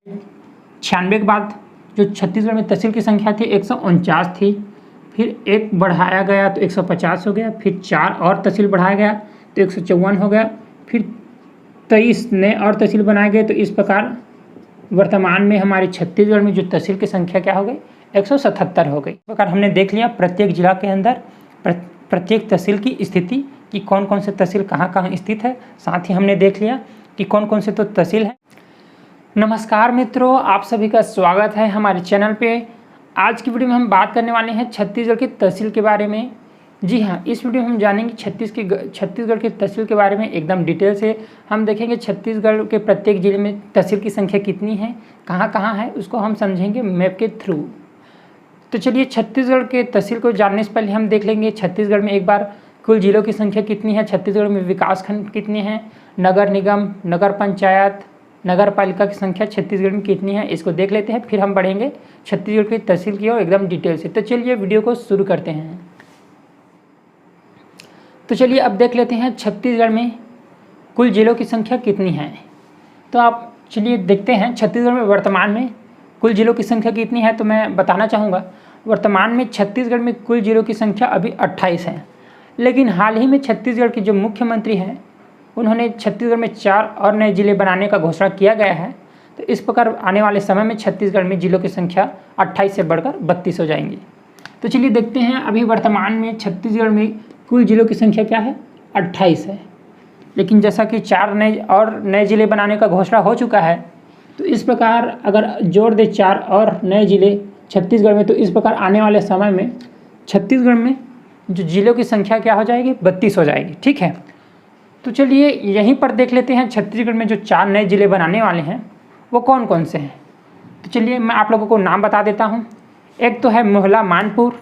96 के बाद जो छत्तीसगढ़ में तहसील की संख्या थी 149 थी, फिर एक बढ़ाया गया तो 150 हो गया, फिर 4 और तहसील बढ़ाया गया तो 154 हो गया, फिर 23 नए और तहसील बनाए गए। तो इस प्रकार वर्तमान में हमारे छत्तीसगढ़ में जो तहसील की संख्या क्या हो गई 177 हो गई। इस प्रकार हमने देख लिया प्रत्येक जिला के अंदर प्रत्येक तहसील की स्थिति कि कौन कौन से तहसील कहाँ कहाँ स्थित है। साथ ही हमने देख लिया कि कौन कौन से तो तहसील है। नमस्कार मित्रों, आप सभी का स्वागत है हमारे चैनल पे। आज की वीडियो में हम बात करने वाले हैं छत्तीसगढ़ की तहसील के बारे में। जी हाँ, इस वीडियो में हम जानेंगे छत्तीसगढ़ की तहसील के बारे में एकदम डिटेल से। हम देखेंगे छत्तीसगढ़ के प्रत्येक जिले में तहसील की संख्या कितनी है, कहाँ कहाँ है, उसको हम समझेंगे मैप के थ्रू। तो चलिए छत्तीसगढ़ के तहसील को जानने से पहले हम देख लेंगे छत्तीसगढ़ में एक बार कुल जिलों की संख्या कितनी है, छत्तीसगढ़ में विकासखंड कितने हैं, नगर निगम, नगर पंचायत, नगर पालिका की संख्या छत्तीसगढ़ में कितनी है, इसको देख लेते हैं। फिर हम बढ़ेंगे छत्तीसगढ़ की तहसील की ओर एकदम डिटेल से। तो चलिए वीडियो को शुरू करते हैं। तो चलिए अब देख लेते हैं छत्तीसगढ़ में कुल जिलों की संख्या कितनी है। तो आप चलिए देखते हैं छत्तीसगढ़ में वर्तमान में कुल जिलों की संख्या कितनी है। तो मैं बताना चाहूँगा वर्तमान में छत्तीसगढ़ में कुल जिलों की संख्या अभी 28 है, लेकिन हाल ही में छत्तीसगढ़ के जो मुख्यमंत्री हैं उन्होंने छत्तीसगढ़ में 4 और नए जिले बनाने का घोषणा किया गया है। तो इस प्रकार आने वाले समय में छत्तीसगढ़ में जिलों की संख्या 28 से बढ़कर 32 हो जाएंगी। तो चलिए देखते हैं अभी वर्तमान में छत्तीसगढ़ में कुल जिलों की संख्या क्या है 28 है, लेकिन जैसा कि 4 नए जिले बनाने का घोषणा हो चुका है। तो इस प्रकार अगर जोड़ दे 4 और नए जिले छत्तीसगढ़ में, तो इस प्रकार आने वाले समय में छत्तीसगढ़ में जो जिलों की संख्या क्या हो जाएगी 32 हो जाएगी। ठीक है, तो चलिए यहीं पर देख लेते हैं छत्तीसगढ़ में जो 4 नए जिले बनाने वाले हैं वो कौन कौन से हैं। तो चलिए मैं आप लोगों को नाम बता देता हूँ। एक तो है मोहला मानपुर,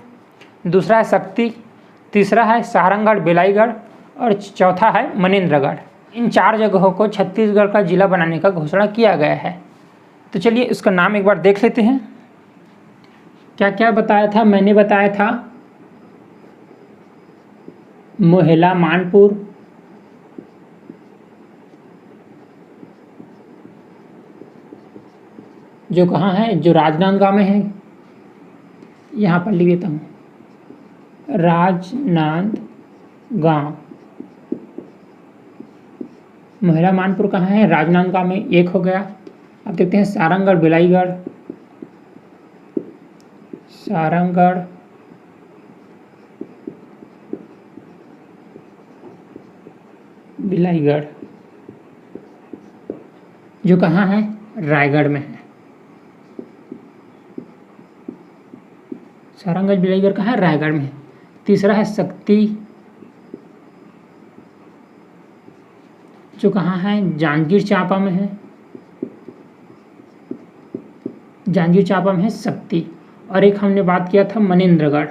दूसरा है शक्ति, तीसरा है सारंगढ़ बेलाईगढ़ और चौथा है मनेन्द्रगढ़। इन 4 जगहों को छत्तीसगढ़ का जिला बनाने का घोषणा किया गया है। तो चलिए इसका नाम एक बार देख लेते हैं। क्या क्या बताया था मैंने, बताया था मोहला मानपुर, जो कहाँ है, जो राजनांदगांव में है। यहाँ पर लिख देता हूँ राजनांदगांव। मोहला मानपुर कहाँ है, राजनांदगांव में, एक हो गया। अब देखते हैं सारंगढ़ बेलाईगढ़, सारंगढ़ बेलाईगढ़ जो कहाँ है, रायगढ़ में है। सारंगढ़ बेलाईगढ़ कहाँ है, रायगढ़ में है। तीसरा है शक्ति, जो कहाँ है, जांजगीर चांपा में है। जांजगीर चांपा में है शक्ति। और एक हमने बात किया था मनेन्द्रगढ़,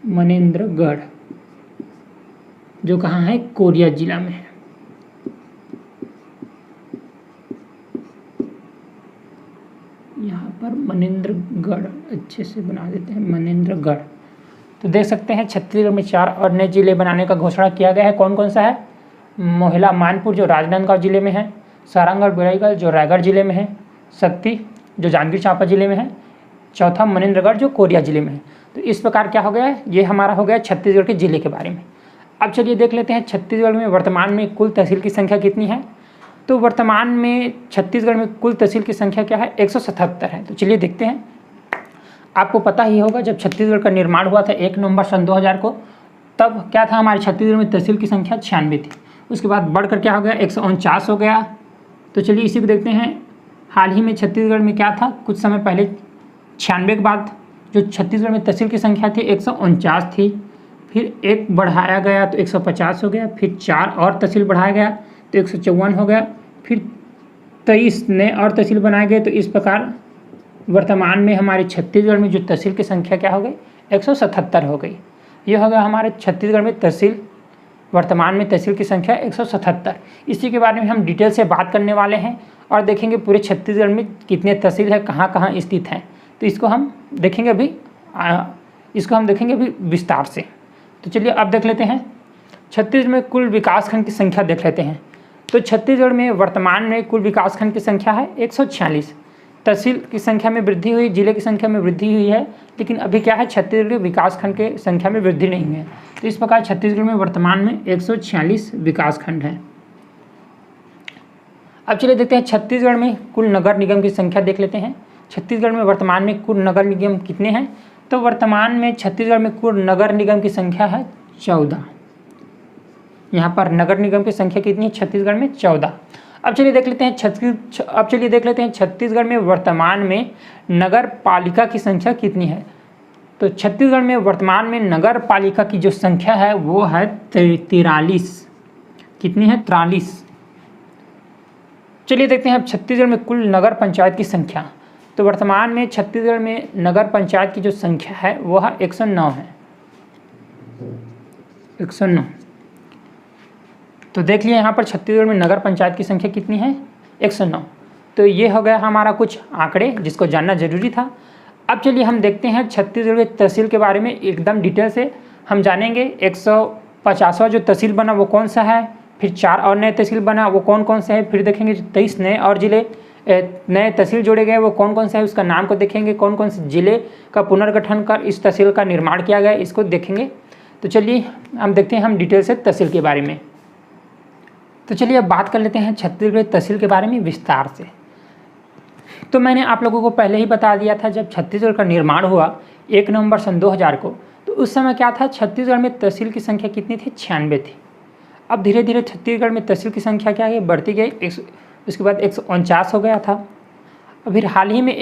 मनेन्द्रगढ़ जो कहाँ है, कोरिया जिला में है। यहाँ पर मनेन्द्रगढ़ अच्छे से बना देते हैं, मनेन्द्रगढ़। तो देख सकते हैं छत्तीसगढ़ में 4 और नए जिले बनाने का घोषणा किया गया है। कौन कौन सा है, मोहला मानपुर जो राजनांदगांव जिले में है, सारंगढ़ बेलाईगढ़ जो रायगढ़ जिले में है, शक्ति जो जांजगीर चांपा जिले में है, चौथा मनेन्द्रगढ़ जो कोरिया जिले में है। तो इस प्रकार क्या हो गया है, ये हमारा हो गया छत्तीसगढ़ के जिले के बारे में। अब चलिए देख लेते हैं छत्तीसगढ़ में वर्तमान में कुल तहसील की संख्या कितनी है। तो वर्तमान में छत्तीसगढ़ में कुल तहसील की संख्या क्या है, 177 है। तो चलिए देखते हैं। आपको पता ही होगा जब छत्तीसगढ़ का निर्माण हुआ था 1 नवंबर सन 2000 को, तब क्या था, हमारे छत्तीसगढ़ में तहसील की संख्या 96 थी। उसके बाद बढ़कर क्या हो गया 149 हो गया। तो चलिए इसी को देखते हैं। हाल ही में छत्तीसगढ़ में क्या था, कुछ समय पहले 96 के बाद जो छत्तीसगढ़ में तहसील की संख्या थी 149 थी, फिर एक बढ़ाया गया तो 150 हो गया, फिर 4 और तहसील बढ़ाया गया तो 154 हो गया, फिर 23 नए और तहसील बनाए गए। तो इस प्रकार वर्तमान में हमारे छत्तीसगढ़ में जो तहसील की संख्या क्या हो गई 177 हो गई। ये हो गया हमारे छत्तीसगढ़ में तहसील, वर्तमान में तहसील की संख्या 177। इसी के बारे में हम डिटेल से बात करने वाले हैं और देखेंगे पूरे छत्तीसगढ़ में कितने तहसील है, कहाँ कहाँ स्थित हैं। तो इसको हम देखेंगे अभी विस्तार से। तो चलिए अब देख लेते हैं छत्तीसगढ़ में कुल विकासखंड की संख्या देख लेते हैं। तो छत्तीसगढ़ में वर्तमान में कुल विकासखंड की संख्या है 146। तहसील की संख्या में वृद्धि हुई, जिले की संख्या में वृद्धि हुई है, लेकिन अभी क्या है, छत्तीसगढ़ विकासखंड के संख्या में वृद्धि नहीं है। तो इस प्रकार छत्तीसगढ़ में वर्तमान में 146 विकासखंड हैं। अब चलिए देखते हैं छत्तीसगढ़ में कुल नगर निगम की संख्या देख लेते हैं। छत्तीसगढ़ में वर्तमान में कुल नगर निगम कितने हैं? तो वर्तमान में छत्तीसगढ़ में कुल नगर निगम की संख्या है 14। यहाँ पर नगर निगम की संख्या कितनी है छत्तीसगढ़ में? 14। अब चलिए देख लेते हैं छत्तीसगढ़ में वर्तमान में नगर पालिका की संख्या कितनी है। तो छत्तीसगढ़ में वर्तमान में नगर पालिका की जो संख्या है वो है 43। कितनी है? 43। चलिए देखते हैं अब छत्तीसगढ़ में कुल नगर पंचायत की संख्या। तो वर्तमान में छत्तीसगढ़ में नगर पंचायत की जो संख्या है वह 109 है। 109। तो देख लिए यहाँ पर छत्तीसगढ़ में नगर पंचायत की संख्या कितनी है? 109। तो ये हो गया हमारा कुछ आंकड़े जिसको जानना जरूरी था। अब चलिए हम देखते हैं छत्तीसगढ़ के तहसील के बारे में एकदम डिटेल से हम जानेंगे। 150वां जो तहसील बना वो कौन सा है, फिर 4 और नए तहसील बना वो कौन कौन से है, फिर देखेंगे 23 नए और जिले नए तहसील जोड़े गए वो कौन कौन से है, उसका नाम को देखेंगे, कौन कौन से जिले का पुनर्गठन कर इस तहसील का निर्माण किया गया इसको देखेंगे। तो चलिए हम देखते हैं हम डिटेल से तहसील के बारे में। तो चलिए अब बात कर लेते हैं छत्तीसगढ़ तहसील के बारे में विस्तार से। तो मैंने आप लोगों को पहले ही बता दिया था जब छत्तीसगढ़ का निर्माण हुआ 1 नवंबर सन 2000 को, तो उस समय क्या था, छत्तीसगढ़ में तहसील की संख्या कितनी थी? 96 थी। अब धीरे धीरे छत्तीसगढ़ में तहसील की संख्या क्या है, बढ़ती गई, उसके बाद 149 हो गया था। फिर हाल ही में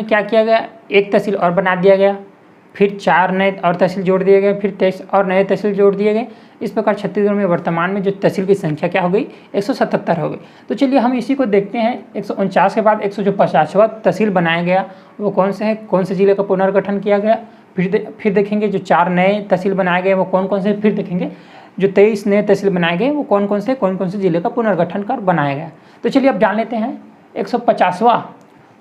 क्या किया गया, एक तहसील और बना दिया गया, फिर 4 नए और तहसील जोड़ दिए गए, फिर 23 और नए तहसील जोड़ दिए गए। इस प्रकार छत्तीसगढ़ में वर्तमान में जो तहसील की संख्या क्या हो गई, 177 हो गई। तो चलिए हम इसी को देखते हैं। 149 के बाद 150वां तहसील बनाया गया वो कौन से है, कौन से जिले का पुनर्गठन किया गया। फिर देखेंगे जो 4 नए तहसील बनाए गए वो कौन कौन से, फिर देखेंगे जो 23 नए तहसील बनाए गए वो कौन कौन से जिले का पुनर्गठन कर बनाया गया। तो चलिए अब जान लेते हैं 150वां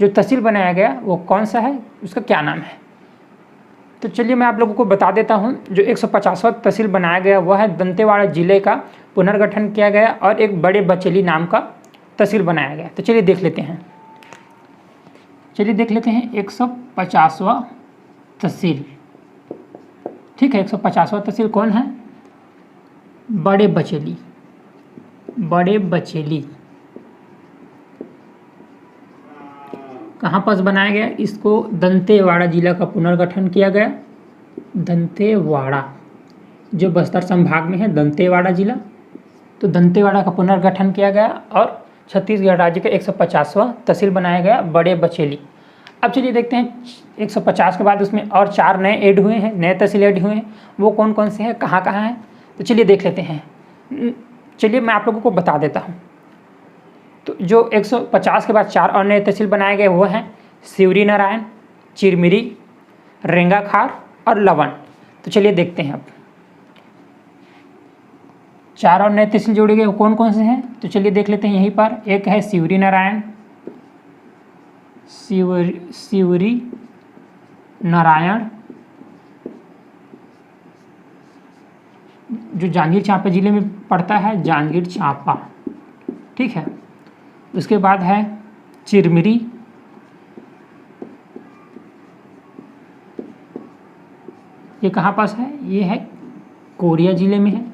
जो तहसील बनाया गया वो कौन सा है, उसका क्या नाम है। तो चलिए मैं आप लोगों को बता देता हूं, जो 150वां तहसील बनाया गया वह है दंतेवाड़ा जिले का पुनर्गठन किया गया और एक बड़े बचेली नाम का तहसील बनाया गया। तो चलिए देख लेते हैं 150वां तहसील। ठीक है, 150वां तहसील कौन है? बड़े बचेली। कहाँ पास बनाया गया, इसको दंतेवाड़ा जिला का पुनर्गठन किया गया। दंतेवाड़ा जो बस्तर संभाग में है, दंतेवाड़ा जिला, तो दंतेवाड़ा का पुनर्गठन किया गया और छत्तीसगढ़ राज्य का 150वां तहसील बनाया गया बड़े बचेली। अब चलिए देखते हैं 150 के बाद उसमें और 4 नए ऐड हुए हैं, नए तहसील ऐड हुए हैं, वो कौन कौन से हैं, कहाँ कहाँ हैं। तो चलिए देख लेते हैं। चलिए मैं आप लोगों को बता देता हूँ। तो जो 150 के बाद 4 और नए तहसील बनाए गए वो हैं शिवरी नारायण, चिरमिरी, रेंगाखार और लवन। तो चलिए देखते हैं अब 4 और नए तहसील जोड़े गए वो कौन कौन से हैं। तो चलिए देख लेते हैं। यहीं पर एक है शिवरी नारायण, जो जांजगीर चांपा जिले में पड़ता है, जांजगीर चांपा। ठीक है, उसके बाद है चिरमिरी, ये कहाँ पास है, ये है कोरिया जिले में है।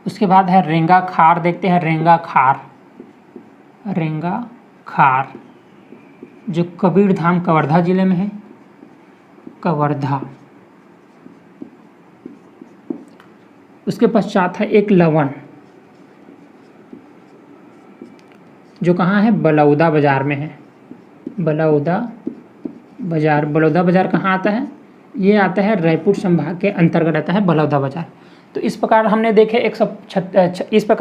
उसके बाद है रेंगाखार, देखते हैं रेंगाखार जो कबीरधाम कवर्धा जिले में है, कवर्धा। उसके पश्चात है एक लवन जो कहाँ है, बलौदा बाजार में है। बलौदा बाजार कहाँ आता है, ये आता है रायपुर संभाग के अंतर्गत आता है बलौदा बाजार। तो इस प्रकार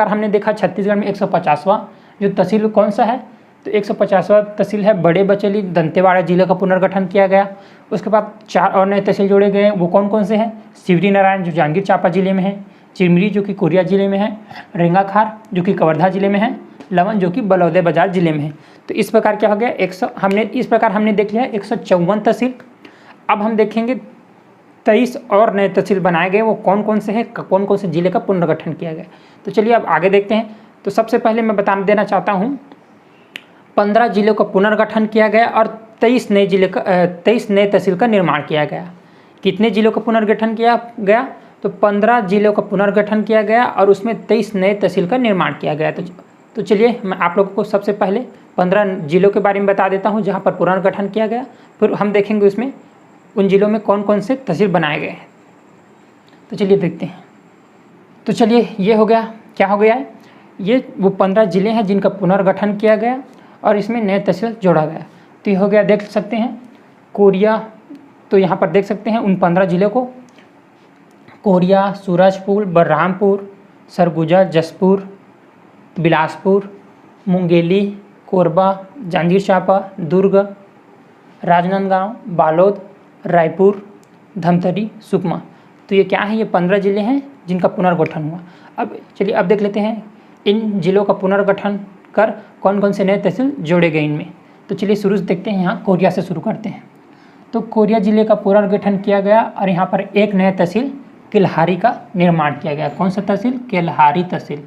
हमने देखा छत्तीसगढ़ में 150वां जो तहसील कौन सा है, तो 150वां तहसील है बड़े बचेली, दंतेवाड़ा जिले का पुनर्गठन किया गया। उसके बाद 4 और नए तहसील जोड़े गए, वो कौन कौन से हैं, शिवरी नारायण जो जांजगीर चांपा जिले में है, चिरमिरी जो कि कोरिया जिले में है, रेंगाखार जो कि कवर्धा जिले में है, लवन जो कि बलौदा बाजार जिले में है। तो इस प्रकार क्या हो गया, इस प्रकार हमने देख लिया 154 तहसील। अब हम देखेंगे 23 और नए तहसील बनाए गए, वो कौन कौन से हैं, कौन कौन से जिले का पुनर्गठन किया गया। तो चलिए अब आगे देखते हैं। तो सबसे पहले मैं बता देना चाहता हूँ 15 जिलों का पुनर्गठन किया गया और 23 नए तहसील का निर्माण किया गया। कितने जिलों का पुनर्गठन किया गया? तो 15 जिलों का पुनर्गठन किया गया और उसमें 23 नए तहसील का निर्माण किया गया। तो चलिए मैं आप लोगों को सबसे पहले 15 जिलों के बारे में बता देता हूं जहां पर पुनर्गठन किया गया, फिर हम देखेंगे उसमें उन जिलों में कौन कौन से तहसील बनाए गए हैं। तो चलिए देखते हैं। तो चलिए ये हो गया, क्या हो गया है, ये वो 15 जिले हैं जिनका पुनर्गठन किया गया और इसमें नए तहसील जोड़ा गया। तो ये हो गया, देख सकते हैं कोरिया। तो यहाँ पर देख सकते हैं उन 15 जिलों को, कोरिया, सूरजपुर, बलरामपुर, सरगुजा, जसपुर, बिलासपुर, मुंगेली, कोरबा, जांजगीर चांपा, दुर्ग, राजनांदगांव, बालोद, रायपुर, धमतरी, सुकमा। तो ये क्या है, ये 15 जिले हैं जिनका पुनर्गठन हुआ। अब चलिए अब देख लेते हैं इन जिलों का पुनर्गठन कर कौन कौन से नए तहसील जोड़े गए इनमें। तो चलिए शुरू से देखते हैं, यहाँ कोरिया से शुरू करते हैं। तो कोरिया जिले का पुनर्गठन किया गया और यहाँ पर एक नया तहसील केल्हारी का निर्माण किया गया। कौन सा तहसील? केल्हारी तहसील।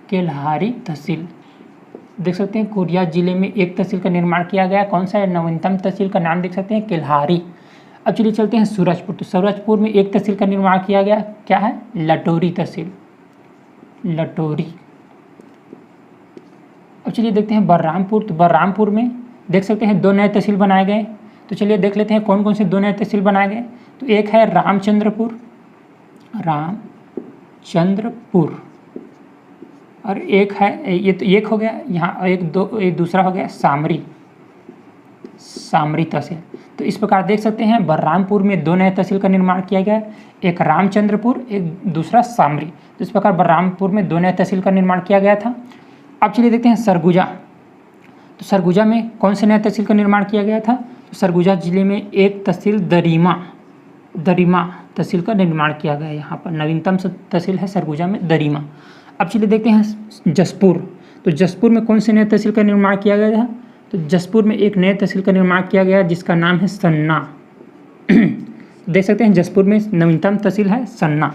केल्हारी तहसील देख सकते हैं कोरिया जिले में एक तहसील का निर्माण किया गया। कौन सा है? नवीनतम तहसील का नाम देख सकते हैं केल्हारी। अब चलिए चलते हैं सूरजपुर। तो सूरजपुर में एक तहसील का निर्माण किया गया, क्या है? लटोरी तहसील, लटोरी। अब चलिए देखते हैं बलरामपुर। तो बलरामपुर में देख सकते हैं 2 नए तहसील बनाए गए। तो चलिए देख लेते हैं कौन कौन से 2 नए तहसील बनाए गए। तो एक है रामचंद्रपुर, रामचंद्रपुर, और एक है, ये तो एक हो गया यहाँ, एक दूसरा हो गया सामरी, सामरी तहसील। तो इस प्रकार देख सकते हैं बलरामपुर में 2 नए तहसील का निर्माण किया गया, एक रामचंद्रपुर, एक दूसरा सामरी। तो इस प्रकार बलरामपुर में 2 नए तहसील का निर्माण किया गया था। अब चलिए देखते हैं सरगुजा। तो सरगुजा में कौन से नए तहसील का निर्माण किया गया था? तो सरगुजा जिले में एक तहसील दरिमा तहसील का निर्माण किया गया। यहाँ पर नवीनतम तहसील है सरगुजा में दरिमा। अब चलिए देखते हैं जसपुर। तो जसपुर में कौन से नए तहसील का निर्माण किया गया था? तो जसपुर में एक नए तहसील का निर्माण किया गया जिसका नाम है सन्ना। देख सकते हैं जसपुर में नवीनतम तहसील है सन्ना।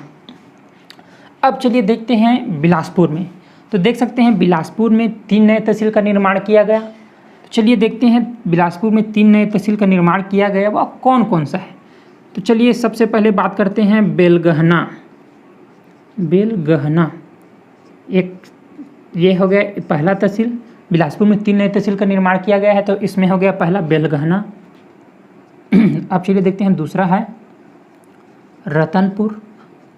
अब चलिए देखते हैं बिलासपुर में। तो देख सकते हैं बिलासपुर में 3 नए तहसील का निर्माण किया गया। तो चलिए देखते हैं बिलासपुर में 3 नए तहसील का निर्माण किया गया, वह कौन कौन सा है। तो चलिए सबसे पहले बात करते हैं बेलगहना। बेलगहना एक ये हो गया पहला तहसील। बिलासपुर में 3 नए तहसील का निर्माण किया गया है, तो इसमें हो गया पहला बेलगहना। अब चलिए देखते हैं दूसरा है रतनपुर।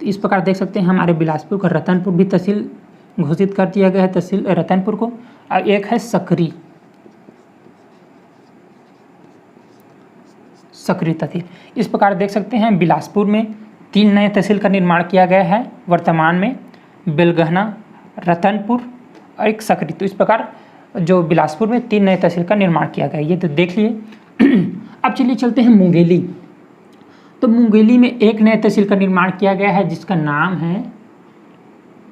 तो इस प्रकार देख सकते हैं हमारे बिलासपुर का रतनपुर भी तहसील घोषित कर दिया गया है, तहसील रतनपुर को। और एक है सकरी, सकरी तहसील। इस प्रकार देख सकते हैं बिलासपुर में 3 नए तहसील का निर्माण किया गया है वर्तमान में, बेलगहना, रतनपुर और एक सकरी। तो इस प्रकार जो बिलासपुर में 3 नए तहसील का निर्माण किया गया, ये तो देख लिए। अब चलिए चलते हैं मुंगेली। तो मुंगेली में एक नए तहसील का निर्माण किया गया है जिसका नाम है,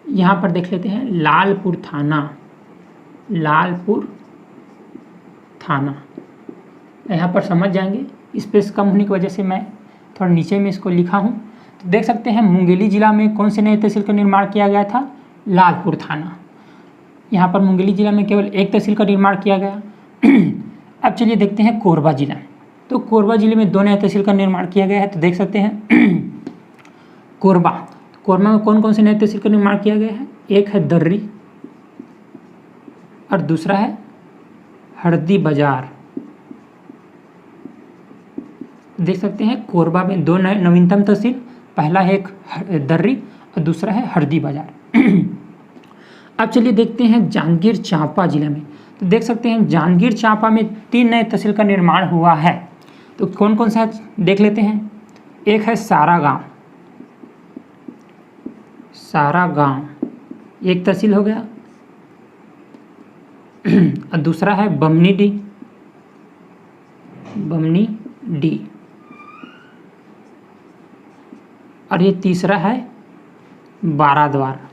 यहाँ पर देख लेते हैं, लालपुर थाना। लालपुर थाना यहाँ पर समझ जाएंगे, स्पेस कम होने की वजह से मैं थोड़ा नीचे में इसको लिखा हूँ। तो देख सकते हैं मुंगेली जिला में कौन से नए तहसील का निर्माण किया गया था? लालपुर थाना। यहाँ पर मुंगेली जिला में केवल एक तहसील का निर्माण किया गया। अब चलिए देखते हैं कोरबा जिला। तो कोरबा जिले में 2 नए तहसील का निर्माण किया गया है। तो देख सकते हैं कोरबा में कौन कौन से नए तहसील का निर्माण किया गया है? एक है दर्री और दूसरा है हरदी बाजार। देख सकते हैं कोरबा में 2 नए नवीनतम तहसील, पहला है एक दर्री और दूसरा है हरदी बाजार। अब चलिए देखते हैं जांजगीर चांपा जिले में। तो देख सकते हैं जांजगीर चांपा में 3 नए तहसील का निर्माण हुआ है। तो कौन कौन सा देख लेते हैं। एक है सारागांव, एक तहसील हो गया, और दूसरा है बमनी डी, और ये तीसरा है बाराद्वार।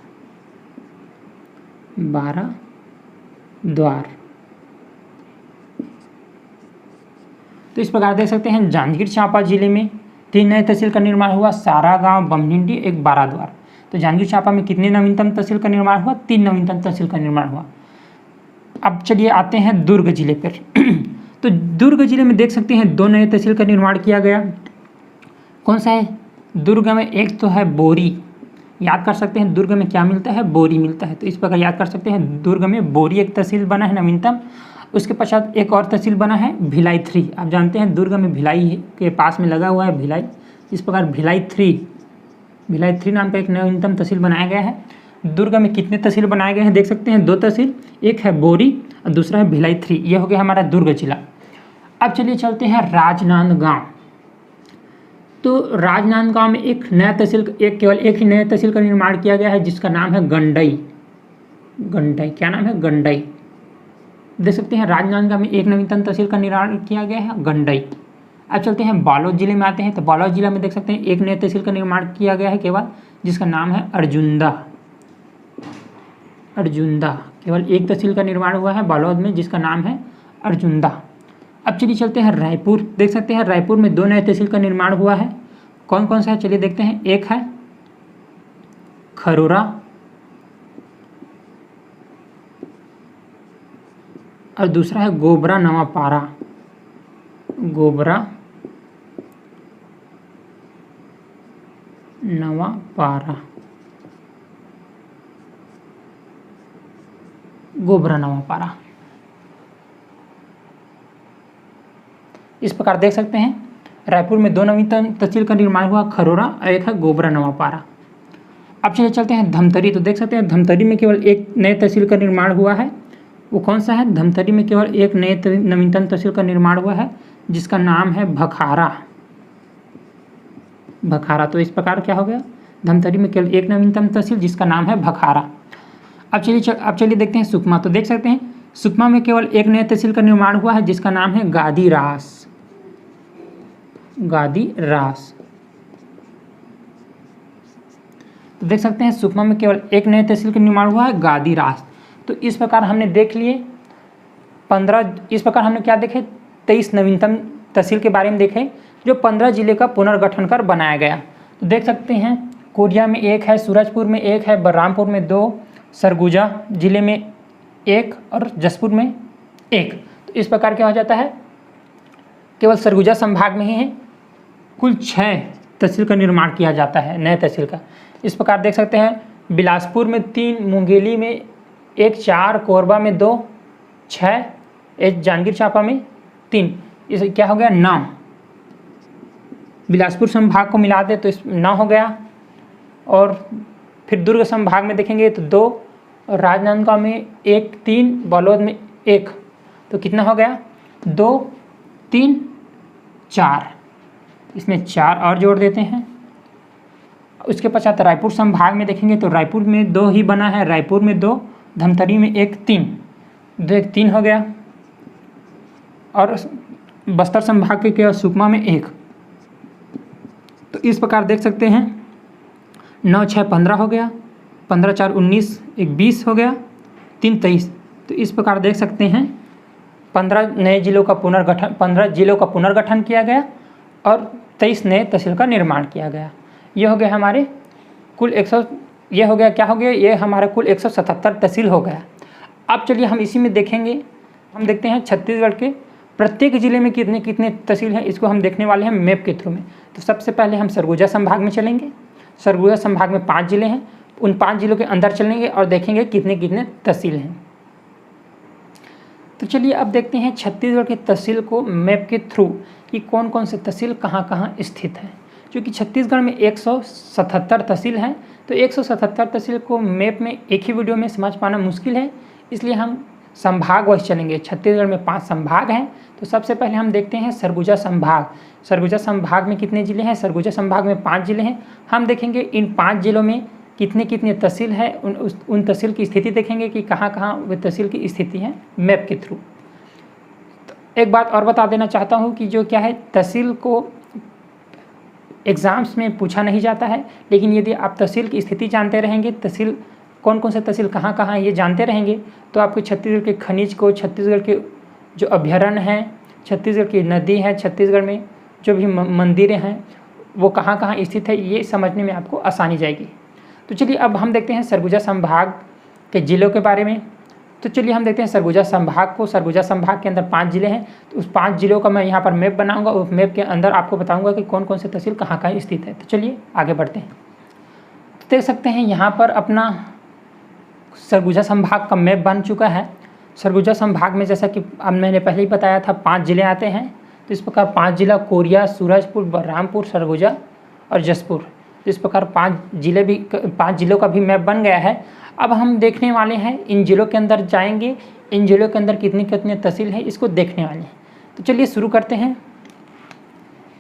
तो इस प्रकार देख सकते हैं जांजगीर चांपा जिले में 3 नए तहसील का निर्माण हुआ, सारागांव, बमढिंडी, एक बाराद्वार। तो जांजगीर चांपा में कितने नवीनतम तहसील का निर्माण हुआ? 3 नवीनतम तहसील का निर्माण हुआ। अब चलिए आते हैं दुर्ग जिले पर। तो दुर्ग जिले में देख सकते हैं 2 नए तहसील का निर्माण किया गया। कौन सा है? दुर्ग में एक तो है बोरी, याद कर सकते हैं दुर्ग में क्या मिलता है? बोरी मिलता है। तो इस प्रकार याद कर सकते हैं दुर्ग में बोरी एक तहसील बना है नवीनतम। उसके पश्चात एक और तहसील बना है भिलाई 3। आप जानते हैं दुर्ग में भिलाई के पास में लगा हुआ है भिलाई। इस प्रकार भिलाई 3 नाम का एक नवीनतम तहसील बनाया गया है। दुर्ग में कितने तहसील बनाए गए हैं देख सकते हैं? 2 तहसील, एक है बोरी और दूसरा है भिलाई 3। ये हो गया हमारा दुर्ग जिला। अब चलिए चलते हैं राजनांदगांव। तो राजनांदगांव में एक नया तहसील, केवल एक ही नया तहसील का निर्माण किया गया है जिसका नाम है गंडई। क्या नाम है? गंडई। देख सकते हैं राजनांदगांव में एक नवीनतम तहसील का निर्माण किया गया है, गंडई। अब चलते हैं बालोद जिले में आते हैं। तो बालोद जिला में देख सकते हैं एक नए तहसील का निर्माण किया गया है केवल, जिसका नाम है अर्जुंदा। केवल एक तहसील का निर्माण हुआ है बालोद में जिसका नाम है अर्जुंदा। अब चलिए चलते हैं रायपुर। देख सकते हैं रायपुर में 2 नए तहसील का निर्माण हुआ है। कौन कौन सा है चलिए देखते हैं। एक है खरोरा और दूसरा है गोबरा नवापारा। इस प्रकार देख सकते हैं रायपुर में 2 नवीनतम तहसील का निर्माण हुआ, खरोरा और एक है गोबरा नवापारा। अब चलिए चलते हैं धमतरी। तो देख सकते हैं धमतरी में केवल एक नए तहसील का निर्माण हुआ है। वो कौन सा है? धमतरी में केवल एक नए नवीनतम तहसील का निर्माण हुआ है जिसका नाम है भखारा। तो इस प्रकार क्या हो गया? धमतरी में केवल एक नवीनतम तहसील जिसका नाम है भखारा। अब चलिए देखते हैं सुकमा। तो देख सकते हैं सुकमा में केवल एक नए तहसील का निर्माण हुआ है जिसका नाम है गादीरास। तो देख सकते हैं सुकमा में केवल एक नए तहसील का निर्माण हुआ है, गादीरास। तो इस प्रकार हमने देख लिए 15। इस प्रकार हमने क्या देखे? 23 नवीनतम तहसील के बारे में देखे जो 15 जिले का पुनर्गठन कर बनाया गया। तो देख सकते हैं कोरिया में एक है, सूरजपुर में एक है, बलरामपुर में 2, सरगुजा जिले में 1 और जसपुर में 1। तो इस प्रकार क्या हो जाता है? केवल सरगुजा संभाग में ही है कुल 6 तहसील का निर्माण किया जाता है, नए तहसील का। इस प्रकार देख सकते हैं बिलासपुर में 3, मुंगेली में 1, 4, कोरबा में 2, 6, जांजगीर चांपा में 3। इसे क्या हो गया? 9। बिलासपुर संभाग को मिला दे तो इस 9 हो गया। और फिर दुर्ग संभाग में देखेंगे तो 2, और राजनांदगांव में 1, 3, बालोद में 1। तो कितना हो गया? 2, 3, 4। इसमें 4 और जोड़ देते हैं। उसके पश्चात रायपुर संभाग में देखेंगे तो रायपुर में 2 ही बना है, रायपुर में 2, धमतरी में 1, 3। 2, 1, 3 हो गया। और बस्तर संभाग के केवल सुकमा में 1। तो इस प्रकार देख सकते हैं 9, 6, 15 हो गया, 15, 4, 19, 1, 20 हो गया, 3, 23। तो इस प्रकार देख सकते हैं 15 जिलों का पुनर्गठन किया गया और 23 नए तहसील का निर्माण किया गया। ये हो गया हमारे कुल 100। ये हो गया क्या हो गया? ये हमारा कुल 177 तहसील हो गया। अब चलिए हम इसी में देखेंगे, हम देखते हैं छत्तीसगढ़ के प्रत्येक जिले में कितने कितने तहसील हैं, इसको हम देखने वाले हैं मैप के थ्रू में। तो सबसे पहले हम सरगुजा संभाग में चलेंगे। सरगुजा संभाग में 5 जिले हैं, उन 5 जिलों के अंदर चलेंगे और देखेंगे कितने कितने तहसील हैं। तो चलिए अब देखते हैं छत्तीसगढ़ के तहसील को मैप के थ्रू कि कौन कौन से तहसील कहाँ कहाँ स्थित है। क्योंकि छत्तीसगढ़ में 177 तहसील हैं, तो 177 तहसील को मैप में एक ही वीडियो में समझ पाना मुश्किल है, इसलिए हम संभाग वाइज चलेंगे। छत्तीसगढ़ में 5 संभाग हैं। तो सबसे पहले हम देखते हैं सरगुजा संभाग। सरगुजा संभाग में कितने जिले हैं? सरगुजा संभाग में 5 जिले हैं। हम देखेंगे इन 5 जिलों में कितने कितने तहसील है, उन तहसील की स्थिति देखेंगे कि कहाँ कहाँ वे तहसील की स्थिति है मैप के थ्रू। तो एक बात और बता देना चाहता हूँ कि जो क्या है, तहसील को एग्ज़ाम्स में पूछा नहीं जाता है, लेकिन यदि आप तहसील की स्थिति जानते रहेंगे, तहसील कौन कौन से तहसील कहाँ कहाँ ये जानते रहेंगे, तो आपको छत्तीसगढ़ के खनिज को, छत्तीसगढ़ के जो अभ्यारण्य हैं, छत्तीसगढ़ की नदी है, छत्तीसगढ़ में जो भी मंदिरें हैं, वो कहाँ कहाँ स्थित है, ये समझने में आपको आसानी जाएगी। तो चलिए अब हम देखते हैं सरगुजा संभाग के जिलों के बारे में। तो चलिए हम देखते हैं सरगुजा संभाग को। सरगुजा संभाग के अंदर 5 जिले हैं, तो उस 5 जिलों का मैं यहाँ पर मैप बनाऊंगा, उस मैप के अंदर आपको बताऊंगा कि कौन कौन से तहसील कहाँ कहाँ स्थित है। तो चलिए आगे बढ़ते हैं। तो देख सकते हैं यहाँ पर अपना सरगुजा संभाग का मैप बन चुका है। सरगुजा संभाग में जैसा कि अब मैंने पहले ही बताया था 5 जिले आते हैं। तो इस प्रकार 5 जिला कोरिया, सूरजपुर, बलरामपुर, सरगुजा और जसपुर, इस प्रकार 5 जिलों का भी मैप बन गया है। अब हम देखने वाले हैं, इन जिलों के अंदर जाएंगे, इन जिलों के अंदर कितनी कितनी तहसील है इसको देखने वाले हैं। तो चलिए शुरू करते हैं।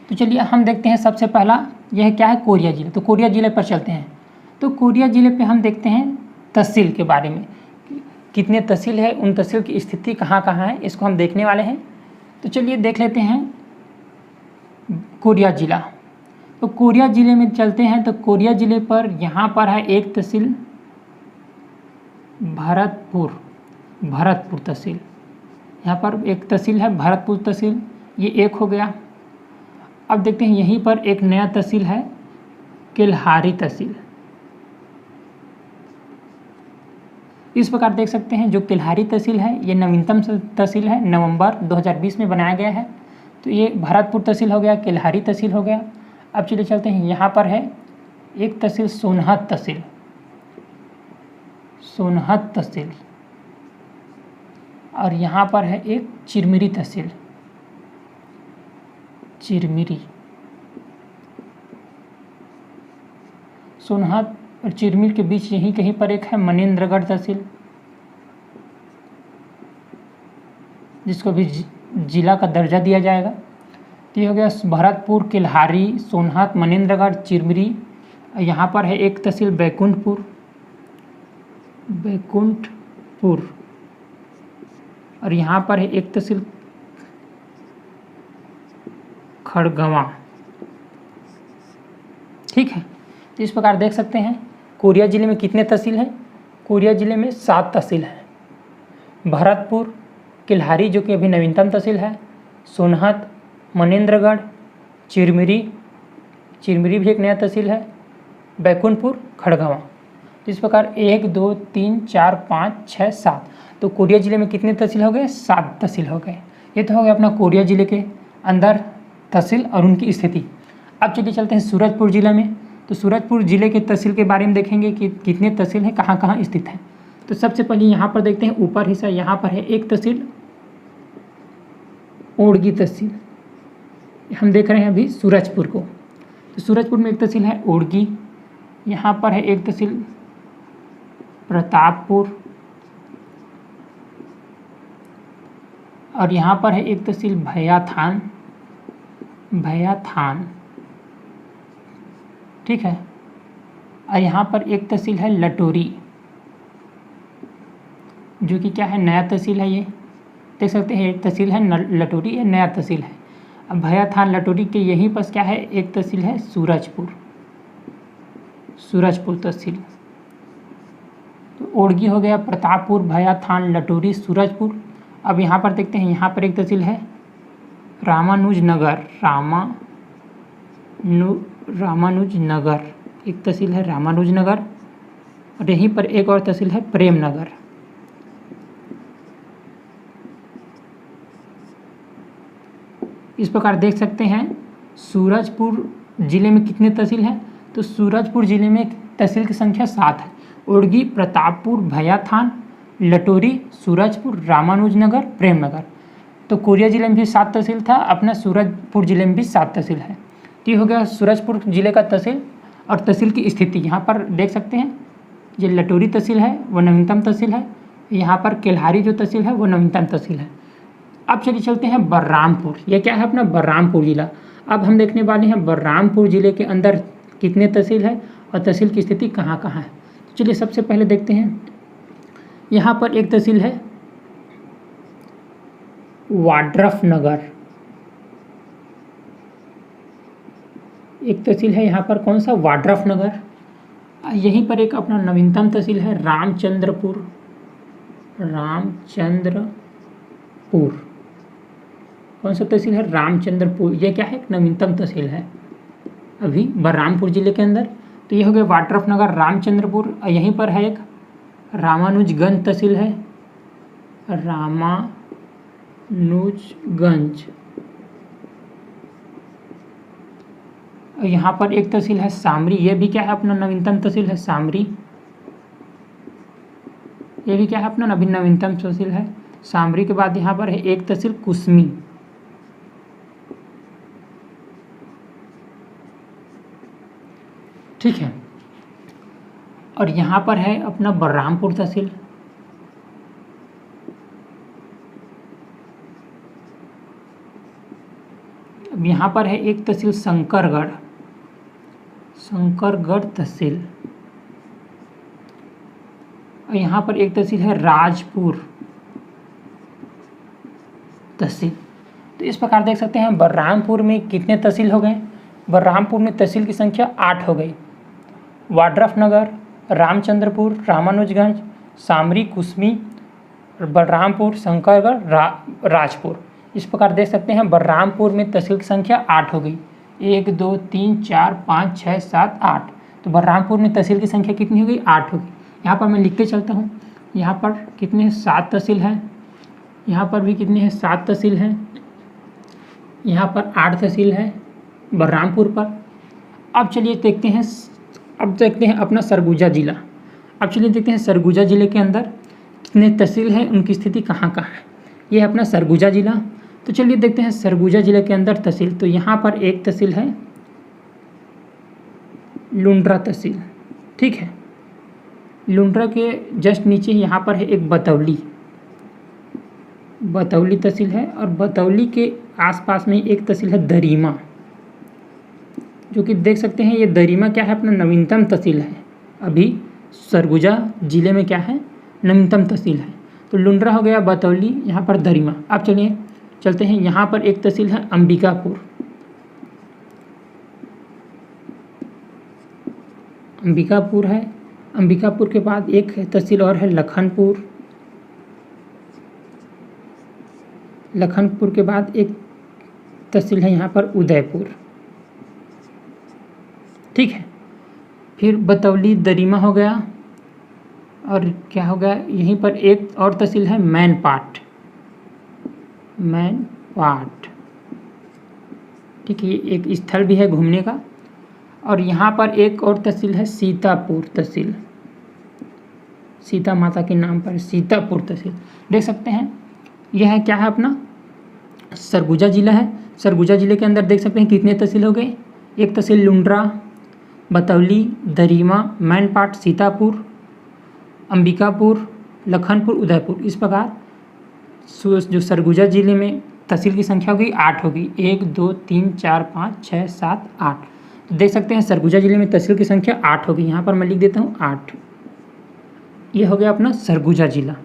तो चलिए हम देखते हैं सबसे पहला यह क्या है, कोरिया जिला। तो कोरिया जिले पर चलते हैं। तो कोरिया जिले पे हम देखते हैं तहसील के बारे में, कितने तहसील है, उन तहसील की स्थिति कहाँ कहाँ है, इसको हम देखने वाले हैं। तो चलिए देख लेते हैं कोरिया जिला। तो कोरिया जिले में चलते हैं। तो कोरिया जिले पर यहाँ पर है एक तहसील भरतपुर तहसील। यहाँ पर एक तहसील है भरतपुर तहसील, ये एक हो गया। अब देखते हैं यहीं पर एक नया तहसील है केल्हारी तहसील। इस प्रकार देख सकते हैं जो केल्हारी तहसील है ये नवीनतम तहसील है, नवंबर 2020 में बनाया गया है। तो ये भरतपुर तहसील हो गया, केल्हारी तहसील हो गया। अब चलिए चलते हैं, यहाँ पर है एक तहसील सोनहत तहसील और यहाँ पर है एक चिरमिरी तहसील, सोनहत और चिरमिर के बीच यहीं कहीं पर एक है मनेंद्रगढ़ तहसील, जिसको भी जिला का दर्जा दिया जाएगा। तो ये हो गया भरतपुर, केल्हारी, सोनहत, मनेंद्रगढ़, चिरमिरी। यहाँ पर है एक तहसील बैकुंठपुर और यहाँ पर है एक तहसील खड़गवां। ठीक है, तो इस प्रकार देख सकते हैं कोरिया जिले में कितने तहसील हैं। कोरिया जिले में 7 तहसील हैं। भरतपुर, केल्हारी जो कि अभी नवीनतम तहसील है, सोनहत, मनेंद्रगढ़, चिरमिरी भी एक नया तहसील है, बैकुंठपुर, खड़गवां। इस प्रकार 1 2 3 4 5 6 7, तो कोरिया जिले में कितने तहसील हो गए, 7 तहसील हो गए। ये तो हो गया अपना कोरिया जिले के अंदर तहसील और उनकी स्थिति। अब चलिए चलते हैं सूरजपुर जिले में। तो सूरजपुर जिले के तहसील के बारे में देखेंगे कि कितने तहसील हैं, कहाँ कहाँ स्थित हैं। तो सबसे पहले यहाँ पर देखते हैं ऊपर हिस्सा, यहाँ पर है एक तहसील ओड़गी तहसील। हम देख रहे हैं अभी सूरजपुर को। तो सूरजपुर में एक तहसील है ओड़गी, यहाँ पर है एक तहसील प्रतापपुर और यहाँ पर है एक तहसील भैयाथान। ठीक है, और यहाँ पर एक तहसील है लटोरी, जो कि क्या है, नया तहसील है। ये देख सकते हैं एक तहसील है लटोरी, ये नया तहसील है। अब भैयाथान लटोरी के यहीं पर क्या है, एक तहसील है सूरजपुर तहसील। तो ओड़गी हो गया, प्रतापपुर, भैयाथान, लटोरी, सूरजपुर। अब यहाँ पर देखते हैं, यहाँ पर एक तहसील है रामानुजनगर, एक तहसील है रामानुजनगर और यहीं पर एक और तहसील है प्रेमनगर। इस प्रकार देख सकते हैं सूरजपुर जिले में कितने तहसील हैं। तो सूरजपुर जिले में तहसील की संख्या 7 है। ओड़गी, प्रतापपुर, भैयाथान, लटोरी, सूरजपुर, रामानुजनगर, प्रेमनगर। तो कोरिया जिले में भी 7 तहसील था, अपना सूरजपुर जिले में भी 7 तहसील है। तो ये हो गया सूरजपुर जिले का तहसील और तहसील की स्थिति। यहाँ पर देख सकते हैं जो लटोरी तहसील है वो नवीनतम तहसील है, यहाँ पर केल्हारी जो तहसील है वो नवीनतम तहसील है। अब चलिए चलते हैं बलरामपुर। ये क्या है, अपना बलरामपुर जिला। अब हम देखने वाले हैं बलरामपुर जिले के अंदर कितने तहसील है और तहसील की स्थिति कहाँ कहाँ है। चलिए सबसे पहले देखते हैं, यहाँ पर एक तहसील है वाड्रफनगर, एक तहसील है यहाँ पर कौन सा, वाड्रफनगर। यहीं पर एक अपना नवीनतम तहसील है रामचंद्रपुर। कौन सा तहसील है, रामचंद्रपुर। ये क्या है, एक नवीनतम तहसील है। अभी बलरामपुर जिले के अंदर। तो ये हो गया वाड्रफनगर, रामचंद्रपुर, और यहीं पर है एक रामानुजगंज तहसील है, रामानुजगंज। और यहाँ पर एक तहसील है सामरी, ये भी क्या है अपना नवीनतम तहसील है सामरी, ये भी क्या है अपना अभी नवीनतम तहसील है सामरी। के बाद यहाँ पर है एक तहसील कुसमी, ठीक है। और यहाँ पर है अपना बलरामपुर तहसील, अब यहाँ पर है एक तहसील शंकरगढ़, शंकरगढ़ तहसील। और यहाँ पर एक तहसील है राजपुर तहसील। तो इस प्रकार देख सकते हैं बलरामपुर में कितने तहसील हो गए। बलरामपुर में तहसील की संख्या 8 हो गई। वाड्रफनगर, रामचंद्रपुर, रामानुजगंज, सामरी, कुसमी, बलरामपुर, शंकरगढ़, राजपुर। इस प्रकार देख सकते हैं बलरामपुर में तहसील की संख्या 8 हो गई। 1 2 3 4 5 6 7 8। तो बलरामपुर में तहसील की संख्या कितनी हो गई, 8 हो गई। यहाँ पर मैं लिखते चलता हूँ, यहाँ पर कितने 7 तहसील हैं, यहाँ पर भी कितने हैं 7 तहसील हैं, यहाँ पर 8 तहसील है बलरामपुर पर। अब चलिए देखते हैं, अब देखते हैं अपना सरगुजा जिला। अब चलिए देखते हैं सरगुजा जिले के अंदर कितने तहसील हैं, उनकी स्थिति कहाँ कहाँ है। ये है अपना सरगुजा जिला। तो चलिए देखते हैं सरगुजा जिले के अंदर तहसील। तो यहाँ पर एक तहसील है लुंड्रा तहसील, ठीक है। लुंड्रा के जस्ट नीचे यहाँ पर है एक बतौली, बतौली तहसील है। और बतौली के आसपास में एक तहसील है दरीमा, जो कि देख सकते हैं ये दरीमा क्या है अपना नवीनतम तहसील है। अभी सरगुजा जिले में क्या है नवीनतम तहसील है। तो लुंड्रा हो गया, बतौली, यहाँ पर दरीमा। अब चलिए चलते हैं, यहाँ पर एक तहसील है अंबिकापुर, अंबिकापुर है। अंबिकापुर के बाद एक तहसील और है लखनपुर, लखनपुर के बाद एक तहसील है यहाँ पर उदयपुर, ठीक है। फिर बतौली, दरीमा हो गया, और क्या हो गया यहीं पर एक और तहसील है मैनपाट, मैनपाट, ठीक है। ये एक स्थल भी है घूमने का। और यहाँ पर एक और तहसील है सीतापुर तहसील, सीता माता के नाम पर सीतापुर तहसील। देख सकते हैं यह है क्या है अपना सरगुजा जिला है। सरगुजा जिले के अंदर देख सकते हैं कितने तहसील हो गए, एक तहसील लुंड्रा, बतौली, दरीमा, मैनपाट, सीतापुर, अंबिकापुर, लखनपुर, उदयपुर। इस प्रकार जो सरगुजा जिले में तहसील की संख्या होगी 8 होगी। 1 2 3 4 5 6 7 8। तो देख सकते हैं सरगुजा जिले में तहसील की संख्या 8 होगी। यहाँ पर मैं लिख देता हूँ 8। ये हो गया अपना सरगुजा जिला।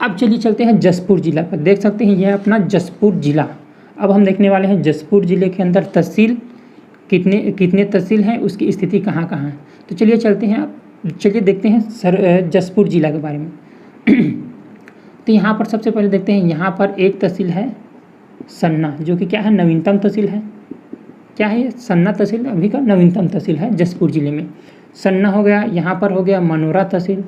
अब चलिए चलते हैं जसपुर जिला पर। देख सकते हैं यह अपना जसपुर जिला। अब हम देखने वाले हैं जसपुर जिले के अंदर तहसील कितने तहसील हैं, उसकी स्थिति कहाँ कहाँ है। तो चलिए चलते हैं, चलिए देखते हैं जसपुर जिला के बारे में। तो यहाँ पर सबसे पहले देखते हैं, यहाँ पर एक तहसील है सन्ना, जो कि क्या है नवीनतम तहसील है। क्या है ये सन्ना तहसील अभी का नवीनतम तहसील है जसपुर जिले में। सन्ना हो गया, यहाँ पर हो गया मनोरा तहसील,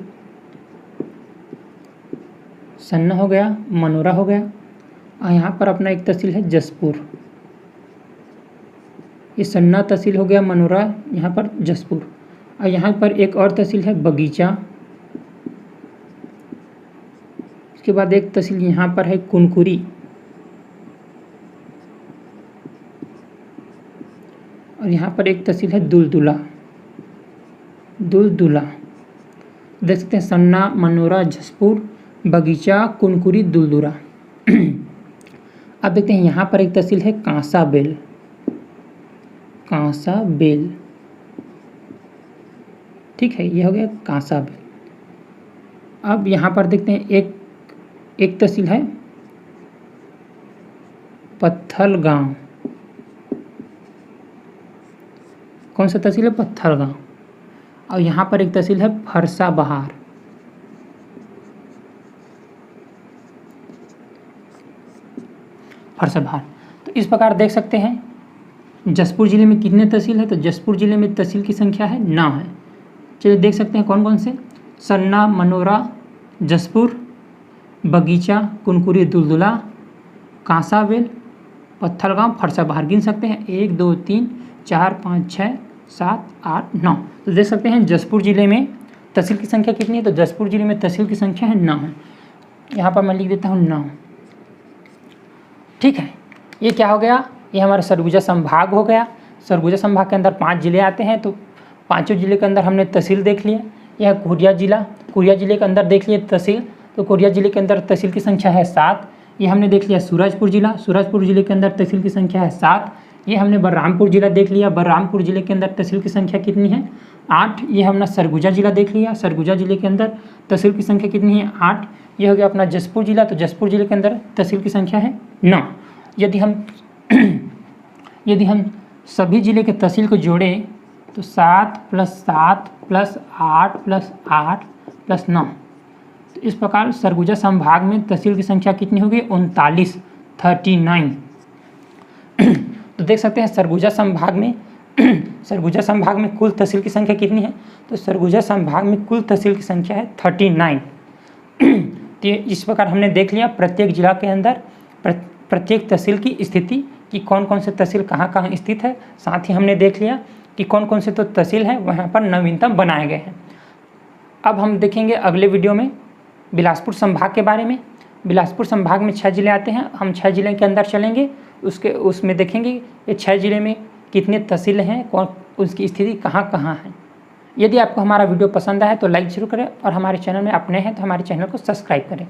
सन्ना हो गया, मनोरा हो गया। और यहाँ पर अपना एक तहसील है जसपुर, ये सन्ना तहसील हो गया, मनोरा, यहाँ पर जसपुर। और यहाँ पर एक और तहसील है बगीचा, इसके बाद एक तहसील यहाँ पर है कुनकुरी, और यहाँ पर एक तहसील है दुलदुला, दुलदुला। देख सकते हैं सन्ना, मनोरा, जसपुर, बगीचा, कुनकुरी, दुलदुला। अब देखते हैं यहाँ पर एक तहसील है कांसाबेल, कांसाबेल, ठीक है, ये हो गया कांसाबेल। अब यहाँ पर देखते हैं एक तहसील है पत्थलगांव, कौन सा तहसील है पत्थलगांव। और यहाँ पर एक तहसील है फरसाबहार, फरसाबहार। तो इस प्रकार देख सकते हैं जसपुर ज़िले में कितने तहसील है? तो जसपुर ज़िले में तहसील की संख्या है 9 है। चलिए देख सकते हैं कौन कौन से, सन्ना, मनोरा, जसपुर, बगीचा, कुनकुरी, दुलदुला, कांसावेल, पत्थलगांव, फरसाबहार। गिन सकते हैं 1 2 3 4 5 6 7 8 9। तो देख सकते हैं जसपुर ज़िले में तहसील की संख्या कितनी है? तो जसपुर ज़िले में तहसील की संख्या है 9 है। यहाँ पर मैं लिख देता हूँ 9। ठीक है, ये क्या हो गया? ये हमारा सरगुजा संभाग हो गया। सरगुजा संभाग के अंदर 5 ज़िले आते हैं, तो पाँचों ज़िले के अंदर हमने तहसील देख लिया। यह कोरिया ज़िला, कोरिया ज़िले के अंदर देख लिया तहसील, तो कोरिया ज़िले के अंदर तहसील की संख्या है 7। ये हमने देख लिया सूरजपुर ज़िला, सूरजपुर ज़िले के अंदर तहसील की संख्या है 7। ये हमने बलरामपुर ज़िला देख लिया, बलरामपुर ज़िले के अंदर तहसील की संख्या कितनी है? 8। ये हमने सरगुजा ज़िला देख लिया, सरगुजा ज़िले के अंदर तहसील की संख्या कितनी है? 8। ये हो गया अपना जसपुर ज़िला, तो जसपुर ज़िले के अंदर तहसील की संख्या है 9। यदि हम सभी ज़िले के तहसील को जोड़ें तो 7 + 7 + 8 + 8 + 9। तो इस प्रकार सरगुजा संभाग में तहसील की संख्या कितनी होगी? 39। तो देख सकते हैं सरगुजा संभाग में कुल तहसील की संख्या कितनी है? तो सरगुजा संभाग में कुल तहसील की संख्या है 39। तो इस प्रकार हमने देख लिया प्रत्येक जिला के अंदर प्रत्येक तहसील की स्थिति कि कौन कौन से तहसील कहाँ कहाँ स्थित है। साथ ही हमने देख लिया कि कौन कौन से तो तहसील हैं वहाँ पर नवीनतम बनाए गए हैं। अब हम देखेंगे अगले वीडियो में बिलासपुर संभाग के बारे में। बिलासपुर संभाग में 6 ज़िले आते हैं, हम 6 ज़िले के अंदर चलेंगे, उसमें देखेंगे ये 6 ज़िले में कितने तहसील हैं, कौन उसकी स्थिति कहाँ कहाँ है। यदि आपको हमारा वीडियो पसंद आए तो लाइक जरूर करें और हमारे चैनल में आप नए हैं तो हमारे चैनल को सब्सक्राइब करें।